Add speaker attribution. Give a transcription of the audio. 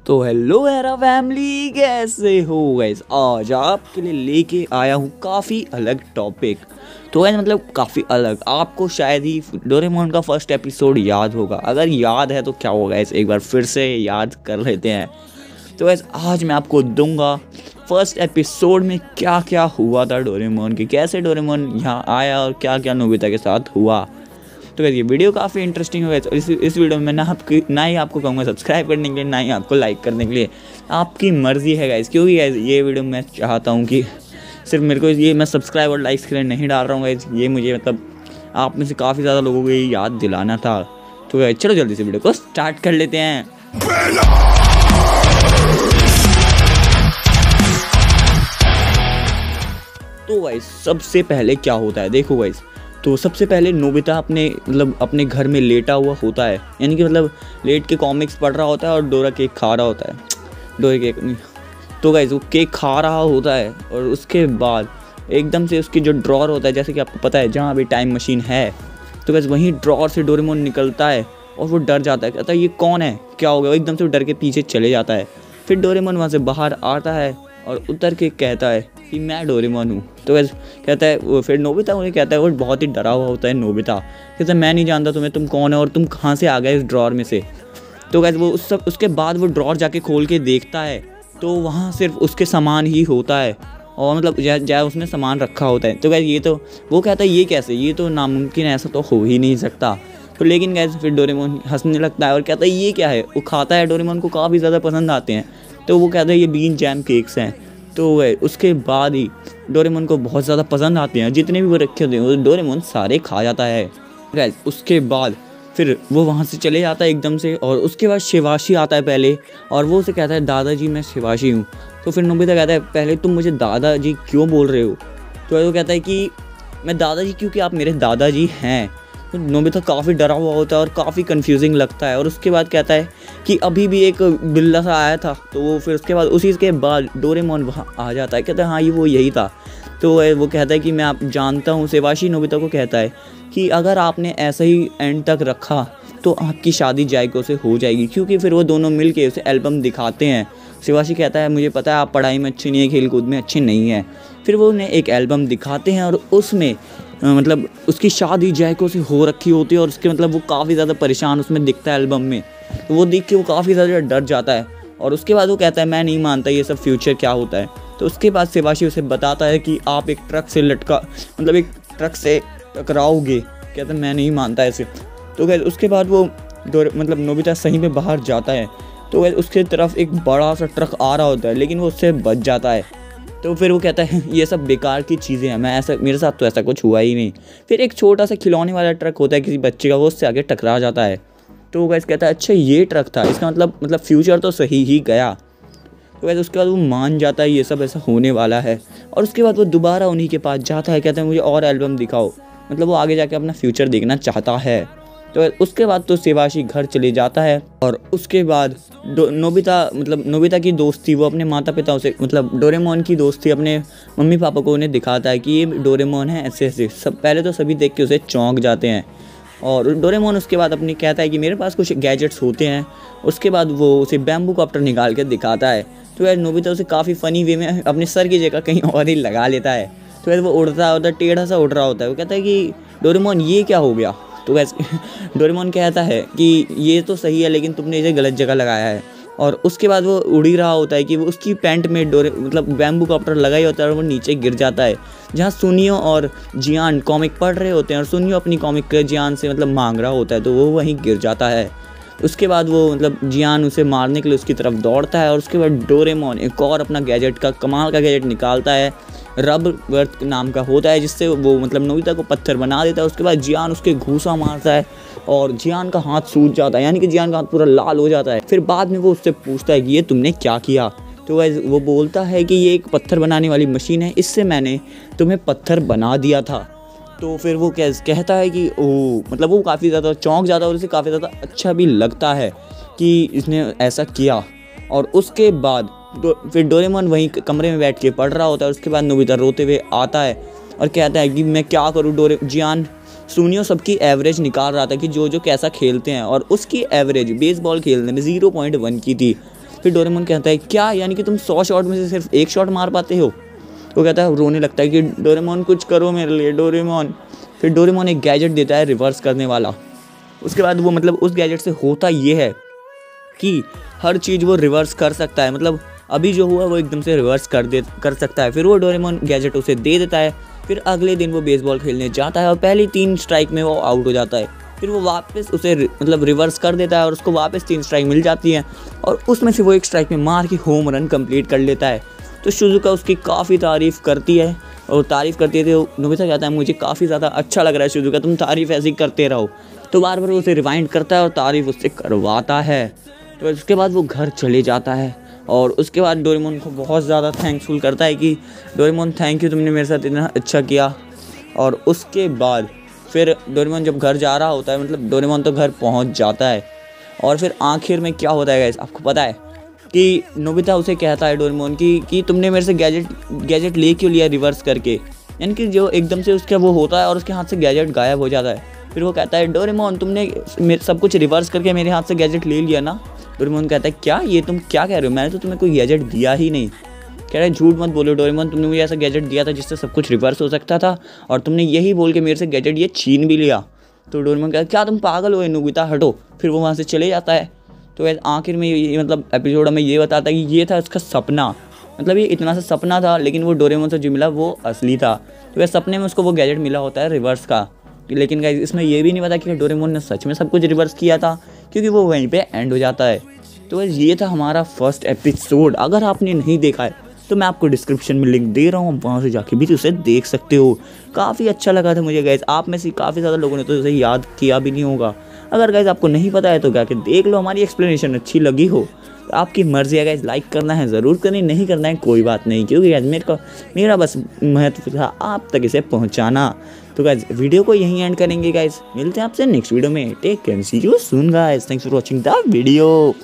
Speaker 1: तो hello Hera family, कैसे हो गाइस। आज आपके लिए लेके आया हूँ काफ़ी अलग टॉपिक। तो गाइस मतलब काफ़ी अलग, आपको शायद ही डोरेमोन का फर्स्ट एपिसोड याद होगा। अगर याद है तो क्या होगा गाइस, एक बार फिर से याद कर लेते हैं। तो गाइस आज मैं आपको दूंगा फर्स्ट एपिसोड में क्या क्या हुआ था डोरेमोन के, कैसे डोरेमोन यहाँ आया और क्या क्या नोबिता के साथ हुआ। तो ये वीडियो काफ़ी इंटरेस्टिंग होगा। तो इस वीडियो में ना ही आपको कहूँगा सब्सक्राइब करने के लिए, ना ही आपको लाइक करने के लिए, आपकी मर्ज़ी है गाइस। क्योंकि गाइस ये वीडियो मैं चाहता हूँ कि सिर्फ मेरे को ये मैं सब्सक्राइब और लाइक्स के लिए नहीं डाल रहा हूँ गाइस। ये मुझे मतलब आप में से काफ़ी ज़्यादा लोगों को ये याद दिलाना था। तो गाइस चलो जल्दी से वीडियो को स्टार्ट कर लेते हैं। तो गाइस सबसे पहले क्या होता है देखो गाइस। तो सबसे पहले नोबिता अपने घर में लेटा हुआ होता है, यानी कि मतलब लेट के कॉमिक्स पढ़ रहा होता है और डोरा केक खा रहा होता है। डोरा केक नहीं, तो गाइस वो केक खा रहा होता है और उसके बाद एकदम से उसकी जो ड्रॉर होता है, जैसे कि आपको पता है जहाँ अभी टाइम मशीन है, तो गाइस वहीं ड्रॉर से डोरेमोन निकलता है और वो डर जाता है, कहता है ये कौन है, क्या हो गया। वो एकदम से डर के पीछे चले जाता है। फिर डोरेमोन वहाँ से बाहर आता है और उतर के कहता है कि मैं डोरेमोन हूँ। तो वैसे कहता है वो, फिर नोबिता उन्हें कहता है, वो बहुत ही डरा हुआ होता है नोबिता, कहता है मैं नहीं जानता तुम्हें, तुम कौन है और तुम कहाँ से आ गए इस ड्रॉर में से। तो वैसे वो उसके बाद वो ड्रॉर जाके खोल के देखता है तो वहाँ सिर्फ उसके सामान ही होता है और मतलब जहाँ उसने सामान रखा होता है। तो वैसे ये तो वो कहता है ये कैसे, ये तो नामुमकिन, ऐसा तो हो ही नहीं सकता। तो लेकिन गैस फिर डोरेमोन हंसने लगता है और कहता है ये क्या है। वो खाता है, डोरेमोन को काफ़ी ज़्यादा पसंद आते हैं। तो वो कहता है ये बीन जैम केक्स हैं। तो उसके बाद ही डोरेमोन को बहुत ज़्यादा पसंद आते हैं, जितने भी वो रखे होते हैं वो डोरेमोन सारे खा जाता है गाइस। उसके बाद फिर वो वहाँ से चले जाता है एकदम से, और उसके बाद शिवाशी आता है पहले और वो उसे कहता है दादाजी मैं शिवाशी हूँ। तो फिर नोबिता कहता है पहले तुम मुझे दादाजी क्यों बोल रहे हो। तो वो कहता है कि मैं दादाजी क्योंकि आप मेरे दादाजी हैं। तो नोबिता काफ़ी डरा हुआ होता है और काफ़ी कंफ्यूजिंग लगता है। और उसके बाद कहता है कि अभी भी एक बिल्ला सा आया था। तो वो फिर उसके बाद उसी के बाद डोरेमोन वहाँ आ जाता है, कहता है हाँ ये वो यही था। तो वो कहता है कि मैं आप जानता हूँ। शिवाशी नोबिता को कहता है कि अगर आपने ऐसा ही एंड तक रखा तो आपकी शादी जायको से हो जाएगी, क्योंकि फिर वो दोनों मिल के उसे एल्बम दिखाते हैं। शिवाशी कहता है मुझे पता है आप पढ़ाई में अच्छी नहीं है, खेल कूद में अच्छे नहीं है। फिर वो उन्हें एक एल्बम दिखाते हैं और उसमें मतलब उसकी शादी जायको से हो रखी होती है और उसके मतलब वो काफ़ी ज़्यादा परेशान उसमें दिखता है एल्बम में। तो वो देख के वो काफ़ी ज़्यादा डर जाता है और उसके बाद वो कहता है मैं नहीं मानता ये सब फ्यूचर क्या होता है। तो उसके बाद शिवाशी उसे बताता है कि आप एक ट्रक से एक ट्रक से टकराओगे। कहता है मैं नहीं मानता ऐसे। तो गैस उसके बाद वो नोबिता सही में बाहर जाता है। तो गैस उसके तरफ एक बड़ा सा ट्रक आ रहा होता है, लेकिन वो उससे बच जाता है। तो फिर वो कहता है ये सब बेकार की चीज़ें हैं, मेरे साथ तो ऐसा कुछ हुआ ही नहीं। फिर एक छोटा सा खिलौने वाला ट्रक होता है किसी बच्चे का, वो उससे आगे टकरा जाता है। तो वो कहता है अच्छा ये ट्रक था, इसका मतलब फ्यूचर तो सही ही गया। तो वैसे उसके बाद वो मान जाता है ये सब ऐसा होने वाला है। और उसके बाद वो दोबारा उन्हीं के पास जाता है, कहता है मुझे और एल्बम दिखाओ। मतलब वो आगे जाके अपना फ्यूचर देखना चाहता है। तो उसके बाद तो शिवाशी घर चले जाता है और उसके बाद नोबिता की दोस्ती वो अपने माता पिता से डोरेमोन की दोस्ती अपने मम्मी पापा को उन्हें दिखाता है कि ये डोरेमोन है ऐसे ऐसे सब। पहले तो सभी देख के उसे चौंक जाते हैं और डोरेमोन उसके बाद अपनी कहता है कि मेरे पास कुछ गैजेट्स होते हैं। उसके बाद वो उसे बैम्बू कॉप्टर निकाल के दिखाता है। तो वैसे नोबिता उसे काफ़ी फ़नी वे में अपने सर की जगह कहीं और ही लगा लेता है। तो वैसे वो उड़ता होता है, टेढ़ा सा उड़ रहा होता है। वो कहता है कि डोरेमोन ये क्या हो गया। तो वैसे डोरेमोन कहता है कि ये तो सही है लेकिन तुमने इसे गलत जगह लगाया है। और उसके बाद वो उड़ ही रहा होता है कि वो उसकी पैंट में बैम्बू कॉप्टर लगा ही होता है और वो नीचे गिर जाता है, जहाँ सुनियो और जियान कॉमिक पढ़ रहे होते हैं और सुनियो अपनी कॉमिक जियान से मांग रहा होता है। तो वो वहीं गिर जाता है। उसके बाद वो जियान उसे मारने के लिए उसकी तरफ दौड़ता है और उसके बाद डोरेमोन एक और अपना कमाल का गैजेट निकालता है, रबर नाम का होता है, जिससे वो नोबिता को पत्थर बना देता है। उसके बाद जियान उसके घूसा मारता है और जियान का हाथ सूज जाता है, यानी कि जियान का हाथ पूरा लाल हो जाता है। फिर बाद में वो उससे पूछता है कि ये तुमने क्या किया। तो वो बोलता है कि ये एक पत्थर बनाने वाली मशीन है, इससे मैंने तुम्हें पत्थर बना दिया था। तो फिर वो कहता है कि वो काफ़ी ज़्यादा चौंक जाता है और उसे काफ़ी ज़्यादा अच्छा भी लगता है कि इसने ऐसा किया। और उसके बाद फिर डोरेमोन वहीं कमरे में बैठ के पढ़ रहा होता है। उसके बाद नोबिता रोते हुए आता है और कहता है कि मैं क्या करूँ। जियान सुनियो सबकी एवरेज निकाल रहा था कि जो कैसा खेलते हैं और उसकी एवरेज बेसबॉल खेलने में 0.1 की थी। फिर डोरेमोन कहता है क्या, यानी कि तुम 100 शॉट में से सिर्फ 1 शॉट मार पाते हो। वो कहता है, रोने लगता है कि डोरेमोन कुछ करो मेरे लिए डोरेमोन। फिर डोरेमोन एक गैजेट देता है रिवर्स करने वाला। उसके बाद वो मतलब उस गैजेट से होता ये है कि हर चीज़ वो रिवर्स कर सकता है, मतलब अभी जो हुआ वो एकदम से रिवर्स कर सकता है। फिर वो डोरेमोन गैजेट उसे दे देता है। फिर अगले दिन वो बेसबॉल खेलने जाता है और पहली 3 स्ट्राइक में वो आउट हो जाता है। फिर वो वापस उसे मतलब रिवर्स कर देता है और उसको वापस 3 स्ट्राइक मिल जाती है और उसमें से वो 1 स्ट्राइक में मार के होम रन कंप्लीट कर लेता है। तो शिजुका उसकी काफ़ी तारीफ़ करती है और तारीफ़ करती है तो नोबिता कहता है मुझे काफ़ी ज़्यादा अच्छा लग रहा है शिजुका, तुम तारीफ़ ऐसी करते रहो। तो बार बार उसे रिवाइंड करता है और तारीफ़ उससे करवाता है। तो उसके बाद वो घर चले जाता है और उसके बाद डोरेमोन को बहुत ज़्यादा थैंकफुल करता है कि डोरेमोन थैंक यू, तुमने मेरे साथ इतना अच्छा किया। और उसके बाद फिर डोरेमोन जब घर जा रहा होता है, मतलब डोरेमोन तो घर पहुंच जाता है और फिर आखिर में क्या होता है गाइस, आपको पता है कि नोबिता उसे कहता है डोरेमोन कि तुमने मेरे से गैजेट ले क्यों लिया रिवर्स करके, यानी कि जो एकदम से उसका वो होता है और उसके हाथ से गैजेट गायब हो जाता है। फिर वो कहता है डोरेमोन तुमने सब कुछ रिवर्स करके मेरे हाथ से गैजेट ले लिया ना। डोरेमोन कहता है क्या, ये तुम क्या कह रहे हो, मैंने तो तुम्हें कोई गैजेट दिया ही नहीं। कह रहा है झूठ मत बोलो डोरेमोन, तुमने मुझे ऐसा गैजेट दिया था जिससे सब कुछ रिवर्स हो सकता था और तुमने यही बोल के मेरे से गैजेट ये छीन भी लिया। तो डोरेमोन कहता है क्या तुम पागल हो नोबिता, हटो। फिर वो वहाँ से चले जाता है। तो आखिर में ये मतलब एपिसोड में ये बताता है कि ये था उसका सपना, मतलब ये इतना सा सपना था लेकिन वो डोरेमोन से जो मिला वो असली था। तो वह सपने में उसको वो गैजेट मिला होता है रिवर्स का। लेकिन गाइस इसमें ये भी नहीं पता कि डोरेमोन ने सच में सब कुछ रिवर्स किया था, क्योंकि वो वहीं पे एंड हो जाता है। तो ये था हमारा फर्स्ट एपिसोड। अगर आपने नहीं देखा है तो मैं आपको डिस्क्रिप्शन में लिंक दे रहा हूँ, वहाँ से जाके भी उसे देख सकते हो। काफ़ी अच्छा लगा था मुझे गाइस, आप में से काफ़ी ज़्यादा लोगों ने तो उसे याद किया भी नहीं होगा। अगर गाइस आपको नहीं पता है तो जाके देख लो, हमारी एक्सप्लेनेशन अच्छी लगी हो तो आपकी मर्ज़ी है गाइस, लाइक करना है ज़रूर करनी, नहीं करना है कोई बात नहीं, क्योंकि गाइस मेरा बस महत्व था आप तक इसे पहुँचाना। तो गाइस वीडियो को यहीं एंड करेंगे गाइस, मिलते हैं आपसे नेक्स्ट वीडियो में। Take care, see you soon guys, thanks for watching the video.